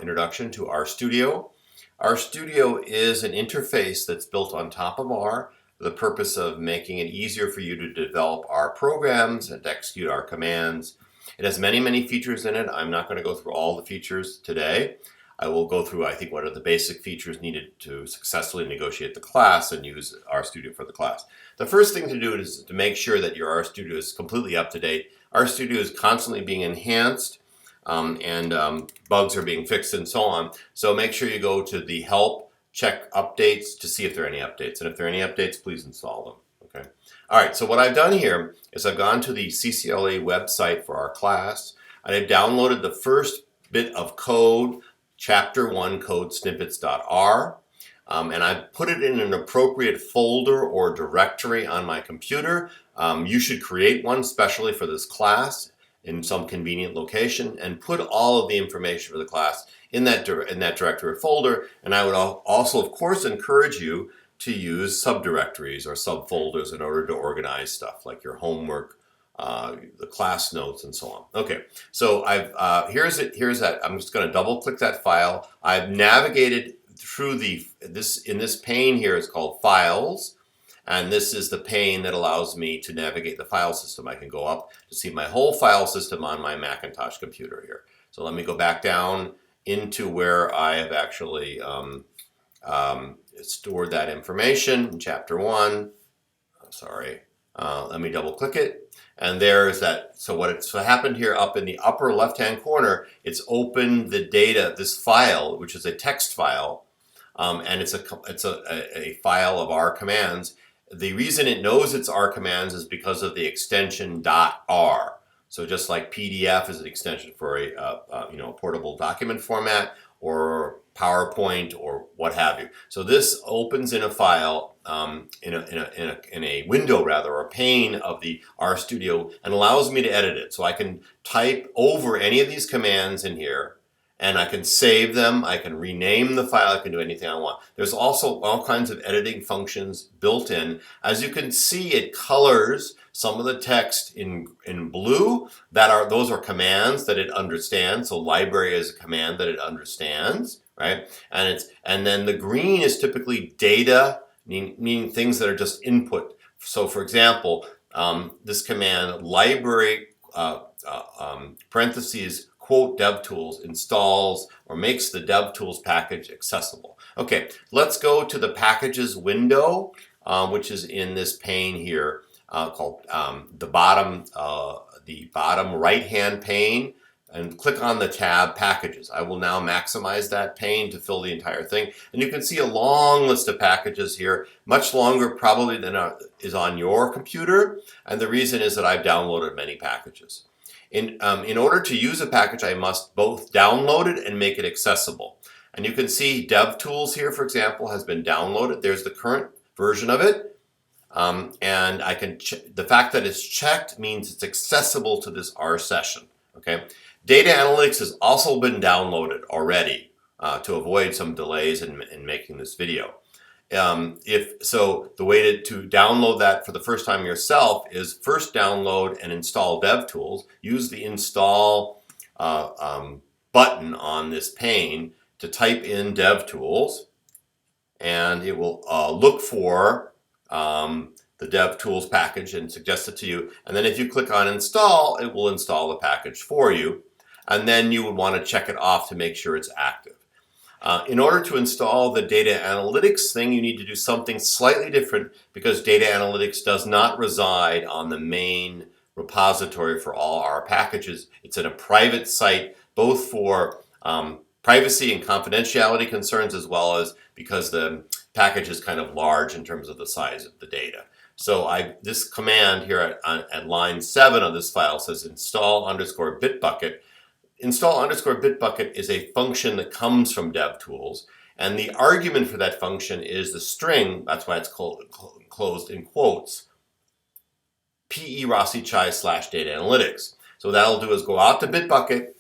introduction to RStudio. RStudio is an interface that's built on top of R for the purpose of making it easier for you to develop R programs and to execute R commands. It has many, many features in it. I'm not going to go through all the features today. I will go through, I think, what are the basic features needed to successfully negotiate the class and use RStudio for the class. The first thing to do is to make sure that your RStudio is completely up to date. RStudio is constantly being enhanced and bugs are being fixed and so on. So make sure you go to the help, check updates to see if there are any updates. And if there are any updates, please install them. Okay. All right, so what I've done here is I've gone to the CCLA website for our class, and I've downloaded the first bit of code, Chapter 1 code snippets.r, and I've put it in an appropriate folder or directory on my computer. You should create one specially for this class in some convenient location and put all of the information for the class in that directory or folder. And I would also, of course, encourage you to use subdirectories or subfolders in order to organize stuff like your homework, the class notes, and so on. Okay, so here's that. I'm just going to double click that file. I've navigated through in this pane here. It's called Files, and this is the pane that allows me to navigate the file system. I can go up to see my whole file system on my Macintosh computer here. So let me go back down into where I have actually stored that information in Chapter 1. Sorry. Let me double click it. And there's that. So what's happened here up in the upper left-hand corner, it's opened the data, this file, which is a text file, and it's a file of R commands. The reason it knows it's R commands is because of the extension .r. So just like PDF is an extension for a portable document format, or PowerPoint, or what have you. So this opens in a file, in a window rather, or a pane of the RStudio, and allows me to edit it. So I can type over any of these commands in here, and I can save them, I can rename the file, I can do anything I want. There's also all kinds of editing functions built in. As you can see, it colors some of the text in blue. Those are commands that it understands. So library is a command that it understands, right? And then the green is typically data, meaning things that are just input. So for example, this command, library parentheses quote DevTools, installs or makes the DevTools package accessible. Okay, let's go to the packages window, which is in this pane here, called the bottom right-hand pane, and click on the tab Packages. I will now maximize that pane to fill the entire thing. And you can see a long list of packages here, much longer probably than is on your computer. And the reason is that I've downloaded many packages. In order to use a package, I must both download it and make it accessible. And you can see DevTools here, for example, has been downloaded. There's the current version of it. And I can the fact that it's checked means it's accessible to this R session. Okay. Data Analytics has also been downloaded already to avoid some delays in making this video. The way to download that for the first time yourself is first download and install DevTools. Use the install button on this pane to type in DevTools, and it will look for the DevTools package and suggest it to you. And then if you click on install, it will install the package for you. And then you would want to check it off to make sure it's active. In order to install the data analytics thing, you need to do something slightly different, because data analytics does not reside on the main repository for all our packages. It's in a private site, both for privacy and confidentiality concerns, as well as because the package is kind of large in terms of the size of the data. So this command here at line 7 of this file says install_bitbucket. Install_bitbucket is a function that comes from DevTools, and the argument for that function is the string. That's why it's closed in quotes, PE Rossi Chai /data analytics. So what that'll do is go out to Bitbucket,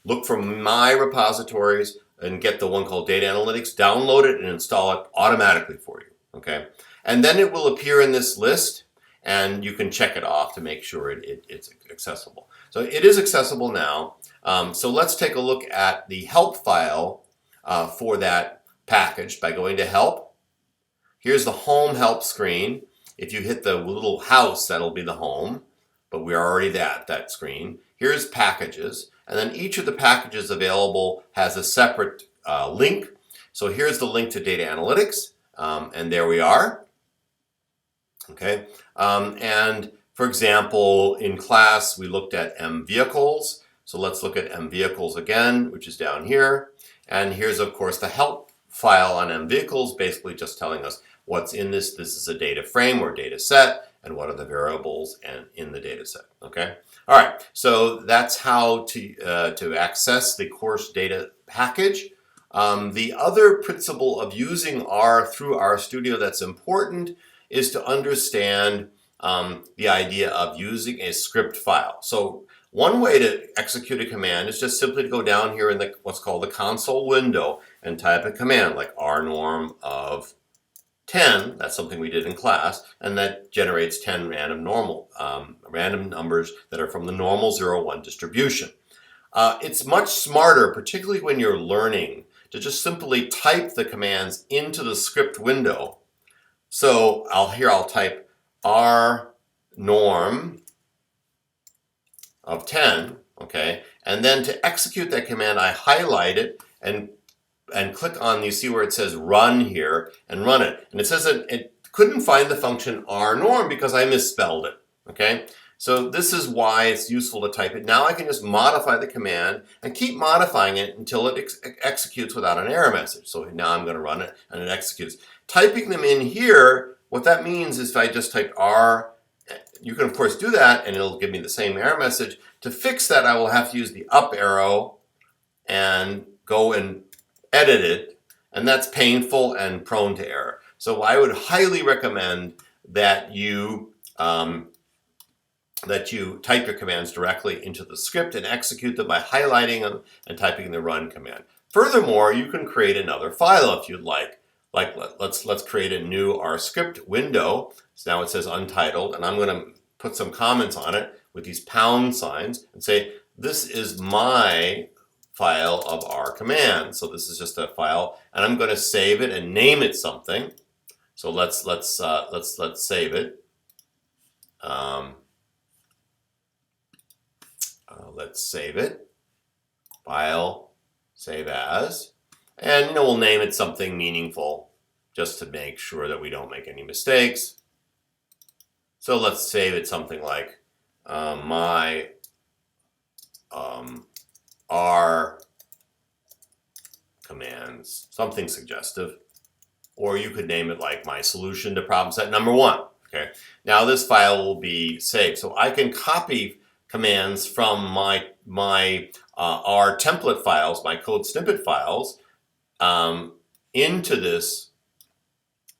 look for my repositories, and get the one called data analytics, download it, and install it automatically for you. Okay, and then it will appear in this list, and you can check it off to make sure it's accessible. So it is accessible now. So let's take a look at the help file for that package by going to help. Here's the home help screen. If you hit the little house, that'll be the home, but we are already at that screen. Here's packages, and then each of the packages available has a separate link. So here's the link to data analytics, and there we are. Okay, and for example, in class we looked at M vehicles. So let's look at M vehicles again, which is down here. And here's of course the help file on M vehicles, basically just telling us what's in this. This is a data frame or data set, and what are the variables and in the data set. Okay. All right. So that's how to access the course data package. The other principle of using R through RStudio that's important is to understand the idea of using a script file. So one way to execute a command is just simply to go down here in what's called the console window and type a command like rnorm of 10. That's something we did in class, and that generates 10 random numbers that are from the normal 0-1 distribution. It's much smarter, particularly when you're learning, to just simply type the commands into the script window. So I'll type rnorm of 10, okay, and then to execute that command, I highlight it and click on, you see where it says run here, and run it. And it says that it couldn't find the function rnorm because I misspelled it, okay? So this is why it's useful to type it. Now I can just modify the command and keep modifying it until it executes without an error message. So now I'm going to run it and it executes. Typing them in here, what that means is if I just type R, you can of course do that and it'll give me the same error message. To fix that, I will have to use the up arrow and go and edit it, and that's painful and prone to error. So I would highly recommend that you type your commands directly into the script and execute them by highlighting them and typing the run command. Furthermore, you can create another file if you'd like. Let's create a new R script window. So now it says untitled, and I'm going to put some comments on it with these pound signs and say this is my file of R command. So this is just a file, and I'm going to save it and name it something. So let's save it. Let's save it. File, save as, and we'll name it something meaningful just to make sure that we don't make any mistakes. So let's save it something like my R commands, something suggestive, or you could name it like my solution to problem set number 1. Okay, now this file will be saved, so I can copy commands from my R template files, my code snippet files, into this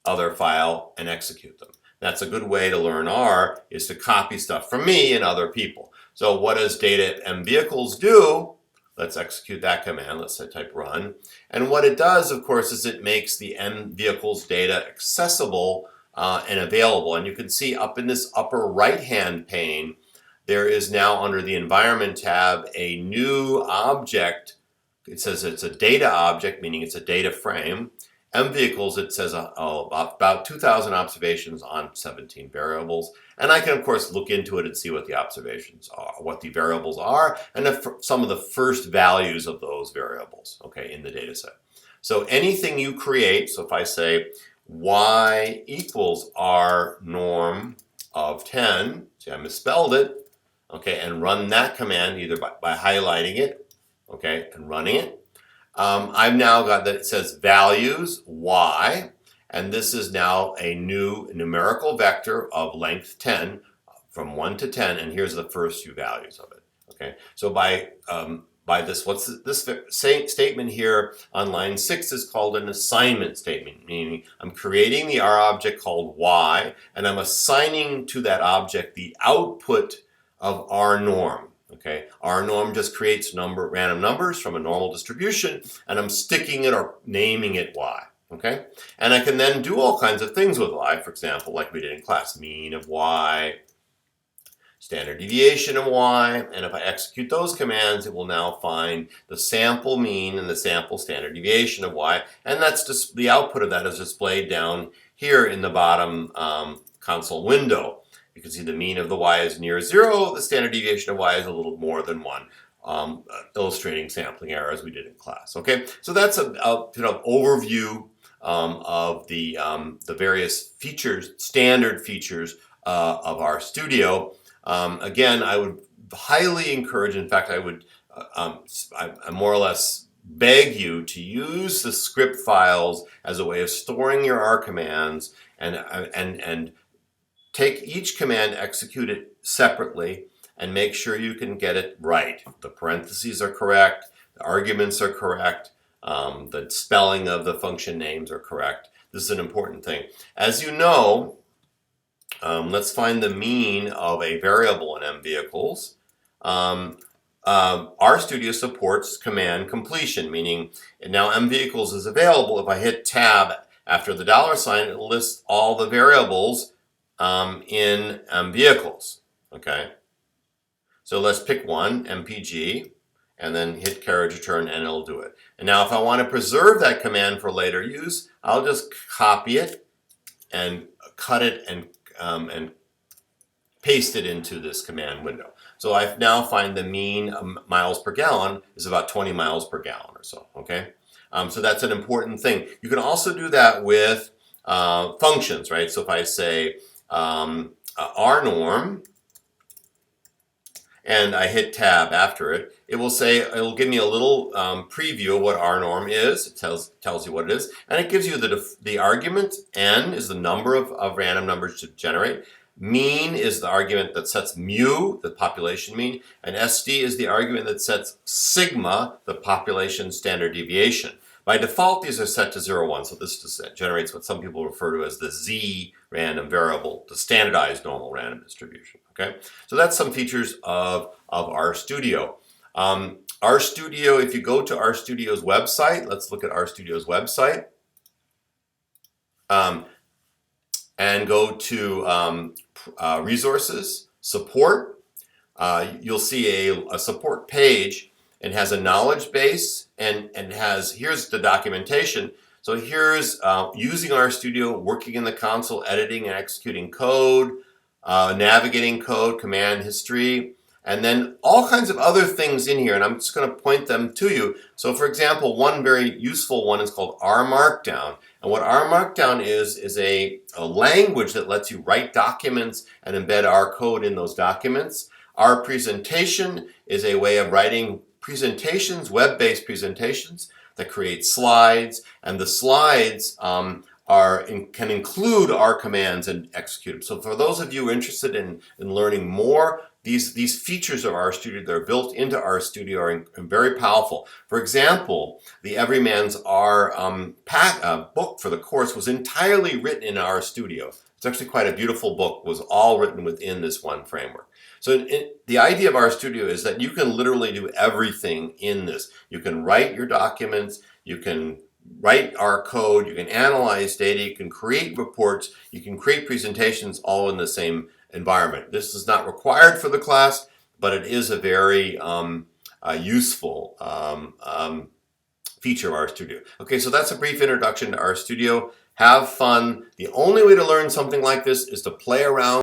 other file and execute them. That's a good way to learn R, is to copy stuff from me and other people. So what does data M vehicles do? Let's execute that command. Let's type run. And what it does, of course, is it makes the M vehicles data accessible and available. And you can see up in this upper right-hand pane, there is now under the environment tab a new object. It says it's a data object, meaning it's a data frame. M vehicles, it says about 2,000 observations on 17 variables. And I can, of course, look into it and see what the observations are, what the variables are, and some of the first values of those variables, okay, in the data set. So anything you create, so if I say y equals R norm of 10, see I misspelled it, okay, and run that command either by highlighting it, okay, and running it. I've now got that it says values y, and this is now a new numerical vector of length 10 from 1 to 10, and here's the first few values of it. Okay, so by this, this statement here on line 6 is called an assignment statement, meaning I'm creating the R object called y, and I'm assigning to that object the output of R norm. Okay, R norm just creates random numbers from a normal distribution, and I'm sticking it or naming it y. Okay, and I can then do all kinds of things with y. For example, like we did in class, mean of y, standard deviation of y, and if I execute those commands, it will now find the sample mean and the sample standard deviation of y, and that's just the output of that is displayed down here in the bottom console window. You can see the mean of the y is near 0, the standard deviation of y is a little more than 1. Illustrating sampling error as we did in class. Okay, so that's a kind of overview of the various features, standard features of RStudio. Again, I would highly encourage, in fact, I would I more or less beg you to use the script files as a way of storing your R commands and take each command, execute it separately, and make sure you can get it right. The parentheses are correct, the arguments are correct, the spelling of the function names are correct. This is an important thing. As you know, let's find the mean of a variable in MVehicles. RStudio supports command completion, meaning now MVehicles is available. If I hit tab after the $sign, it lists all the variables in MVehicles. Okay. So let's pick one, MPG, and then hit carriage return and it'll do it. And now if I want to preserve that command for later use, I'll just copy it and cut it and paste it into this command window. So I now find the mean miles per gallon is about 20 miles per gallon or so, okay? So that's an important thing. You can also do that with functions, right? So if I say rnorm, and I hit tab after it, it will give me a little preview of what rnorm is. It tells you what it is, and it gives you the argument. N is the number of random numbers to generate. Mean is the argument that sets mu, the population mean, and SD is the argument that sets sigma, the population standard deviation. By default, these are set to 0, 1, so this just generates what some people refer to as the Z random variable, the standardized normal random distribution. Okay, so that's some features of RStudio. RStudio, if you go to RStudio's website, let's look at RStudio's website, and go to resources, support. You'll see a support page. It has a knowledge base and here's the documentation. So here's using RStudio, working in the console, editing and executing code, navigating code, command history, and then all kinds of other things in here, and I'm just going to point them to you. So for example, one very useful one is called R Markdown. And what R Markdown is a language that lets you write documents and embed R code in those documents. R Presentation is a way of writing presentations, web-based presentations that create slides, and the slides can include R commands and execute them. So for those of you interested in learning more, these features of RStudio that are built into RStudio are very powerful. For example, the Everyman's R book for the course was entirely written in RStudio. It's actually quite a beautiful book, was all written within this one framework. So the idea of RStudio is that you can literally do everything in this. You can write your documents, you can write R code, you can analyze data, you can create reports, you can create presentations all in the same environment. This is not required for the class, but it is a very useful feature of RStudio. Okay, so that's a brief introduction to RStudio. Have fun. The only way to learn something like this is to play around